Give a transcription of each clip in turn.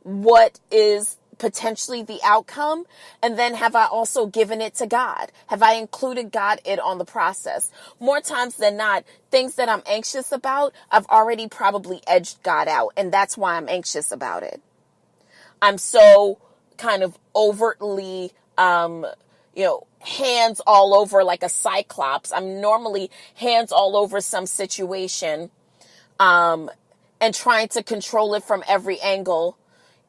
what is potentially the outcome? And then have I also given it to God? Have I included God in on the process? More times than not, things that I'm anxious about, I've already probably edged God out. And that's why I'm anxious about it. I'm so kind of overtly, hands all over like a cyclops. I'm normally hands all over some situation, and trying to control it from every angle.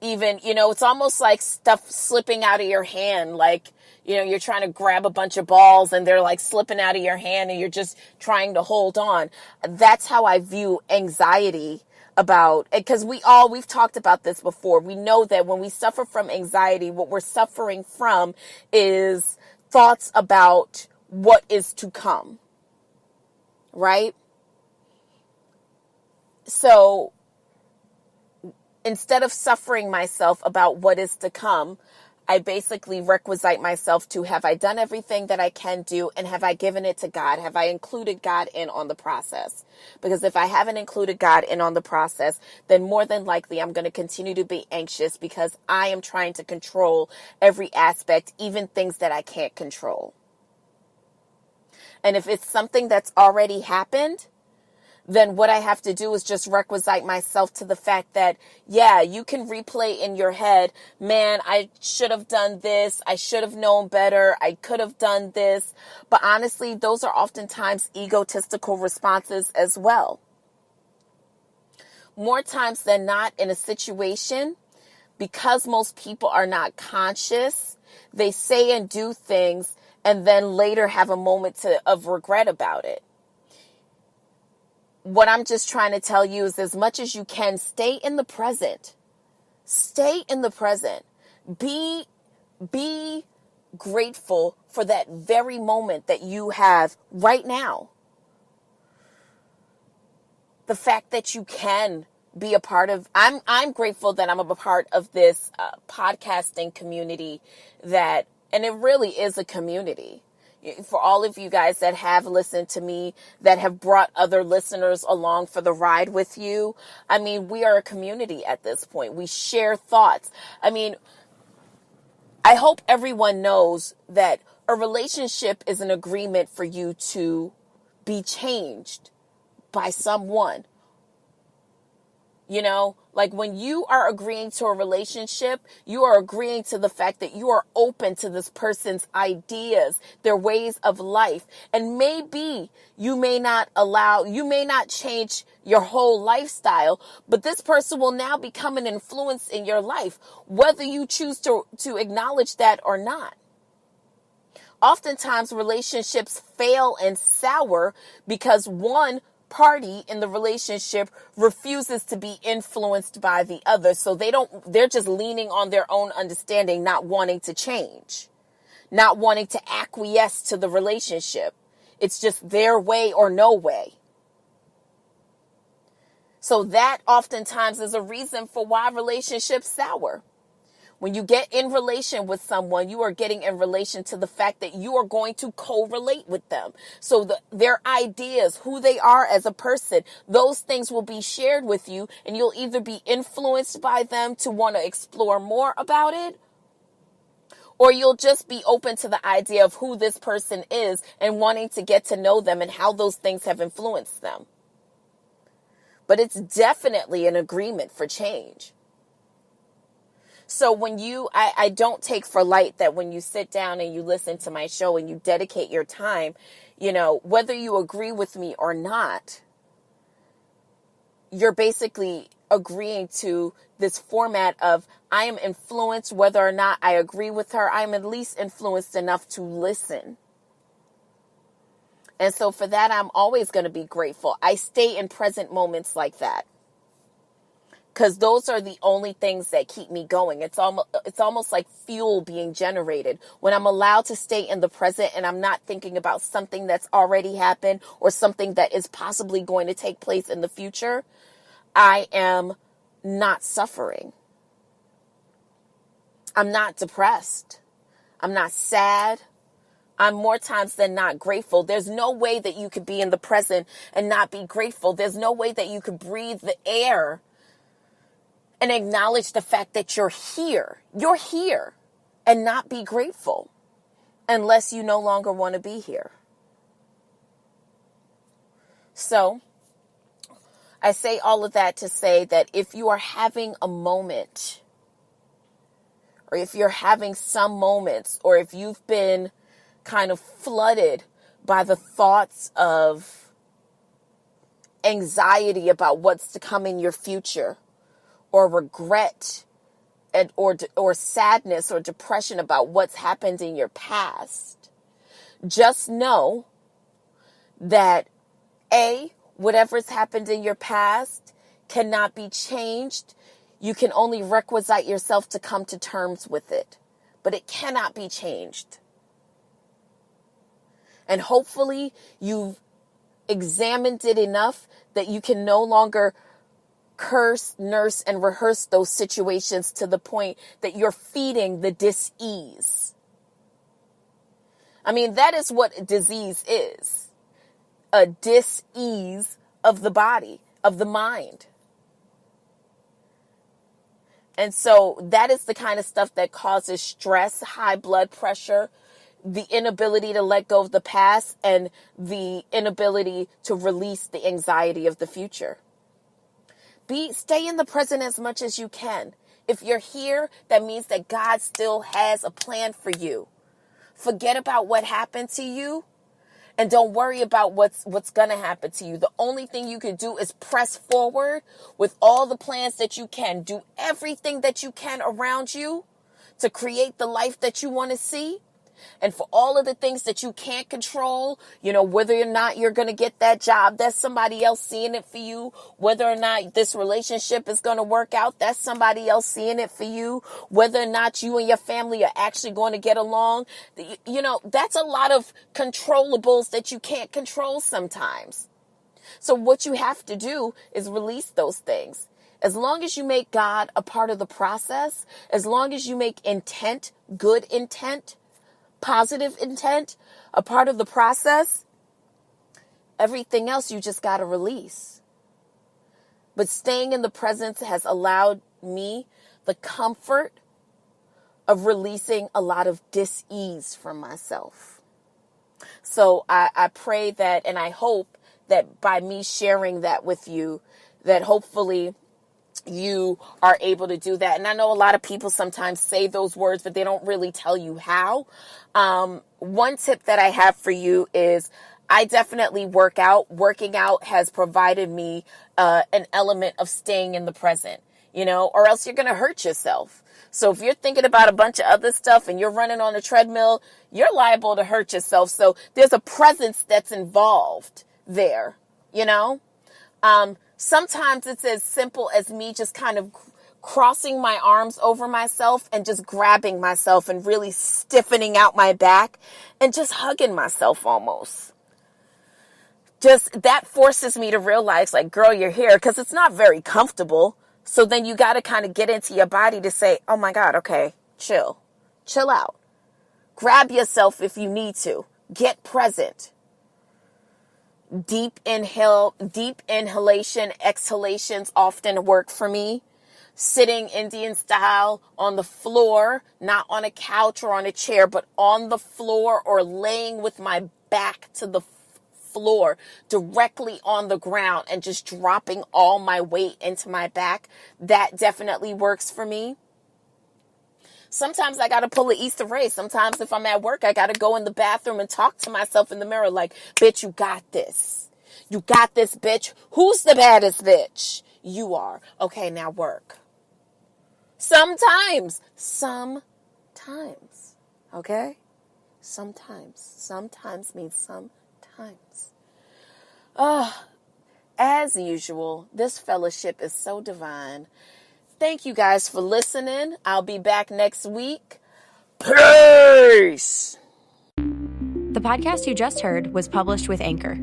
Even, it's almost like stuff slipping out of your hand. Like, you're trying to grab a bunch of balls and they're like slipping out of your hand and you're just trying to hold on. That's how I view anxiety because we've talked about this before. We know that when we suffer from anxiety, what we're suffering from is thoughts about what is to come. Right? So instead of suffering myself about what is to come, I basically requisite myself to, have I done everything that I can do, and have I given it to God? Have I included God in on the process? Because if I haven't included God in on the process, then more than likely I'm going to continue to be anxious because I am trying to control every aspect, even things that I can't control. And if it's something that's already happened, then what I have to do is just requisite myself to the fact that, yeah, you can replay in your head, man, I should have done this. I should have known better. I could have done this. But honestly, those are oftentimes egotistical responses as well. More times than not in a situation, because most people are not conscious, they say and do things and then later have a moment of regret about it. What I'm just trying to tell you is, as much as you can, stay in the present. Stay in the present. Be grateful for that very moment that you have right now. The fact that you can be a part of, I'm grateful that I'm a part of this podcasting community and it really is a community. For all of you guys that have listened to me, that have brought other listeners along for the ride with you. I mean, we are a community at this point. We share thoughts. I mean, I hope everyone knows that a relationship is an agreement for you to be changed by someone. Like when you are agreeing to a relationship, you are agreeing to the fact that you are open to this person's ideas, their ways of life. And maybe you may not change your whole lifestyle, but this person will now become an influence in your life, whether you choose to acknowledge that or not. Oftentimes relationships fail and sour because one party in the relationship refuses to be influenced by the other. So they're just leaning on their own understanding, not wanting to change, not wanting to acquiesce to the relationship. It's just their way or no way. So that oftentimes is a reason for why relationships sour. When you get in relation with someone, you are getting in relation to the fact that you are going to correlate with them. So their ideas, who they are as a person, those things will be shared with you, and you'll either be influenced by them to want to explore more about it, or you'll just be open to the idea of who this person is and wanting to get to know them and how those things have influenced them. But it's definitely an agreement for change. So when I don't take for light that when you sit down and you listen to my show and you dedicate your time, whether you agree with me or not, you're basically agreeing to this format of, I am influenced whether or not I agree with her. I'm at least influenced enough to listen. And so for that, I'm always going to be grateful. I stay in present moments like that, because those are the only things that keep me going. It's almost like fuel being generated. When I'm allowed to stay in the present and I'm not thinking about something that's already happened or something that is possibly going to take place in the future, I am not suffering. I'm not depressed. I'm not sad. I'm more times than not grateful. There's no way that you could be in the present and not be grateful. There's no way that you could breathe the air and acknowledge the fact that you're here. You're here, and not be grateful unless you no longer want to be here. So I say all of that to say that if you are having a moment, or if you're having some moments, or if you've been kind of flooded by the thoughts of anxiety about what's to come in your future, or regret or sadness or depression about what's happened in your past, just know that whatever's happened in your past cannot be changed. You can only requisite yourself to come to terms with it, but it cannot be changed. And hopefully you've examined it enough that you can no longer curse, nurse, and rehearse those situations to the point that you're feeding the dis-ease. I mean, that is what disease is. A dis-ease of the body, of the mind. And so that is the kind of stuff that causes stress, high blood pressure, the inability to let go of the past, and the inability to release the anxiety of the future. Stay in the present as much as you can. If you're here, that means that God still has a plan for you. Forget about what happened to you, and don't worry about what's going to happen to you. The only thing you can do is press forward with all the plans that you can. Do everything that you can around you to create the life that you want to see. And for all of the things that you can't control, whether or not you're going to get that job, that's somebody else seeing it for you. Whether or not this relationship is going to work out, that's somebody else seeing it for you. Whether or not you and your family are actually going to get along, that's a lot of controllables that you can't control sometimes. So what you have to do is release those things. As long as you make God a part of the process, as long as you make intent, good intent, positive intent, a part of the process, everything else you just got to release. But staying in the presence has allowed me the comfort of releasing a lot of dis-ease from myself. So I pray that, and I hope that by me sharing that with you, that hopefully you are able to do that. And I know a lot of people sometimes say those words, but they don't really tell you how. One tip that I have for you is I definitely work out. Working out has provided me an element of staying in the present, or else you're going to hurt yourself. So if you're thinking about a bunch of other stuff and you're running on a treadmill, you're liable to hurt yourself. So there's a presence that's involved there, Sometimes it's as simple as me just kind of crossing my arms over myself and just grabbing myself and really stiffening out my back and just hugging myself almost. Just that forces me to realize, like, girl, you're here, because it's not very comfortable. So then you got to kind of get into your body to say, oh my God, okay, chill out. Grab yourself if you need to. Get present. Deep inhalation, exhalations often work for me. Sitting Indian style on the floor, not on a couch or on a chair, but on the floor, or laying with my back to the floor, directly on the ground, and just dropping all my weight into my back. That definitely works for me. Sometimes I got to pull an Easter egg. Sometimes if I'm at work, I got to go in the bathroom and talk to myself in the mirror like, bitch, you got this. You got this, bitch. Who's the baddest bitch? You are. Okay, now work. Sometimes. Okay? Sometimes means sometimes. As usual, this fellowship is so divine. Thank you guys for listening. I'll be back next week. Peace! The podcast you just heard was published with Anchor.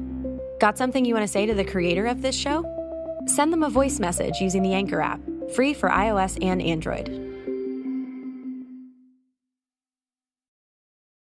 Got something you want to say to the creator of this show? Send them a voice message using the Anchor app, free for iOS and Android.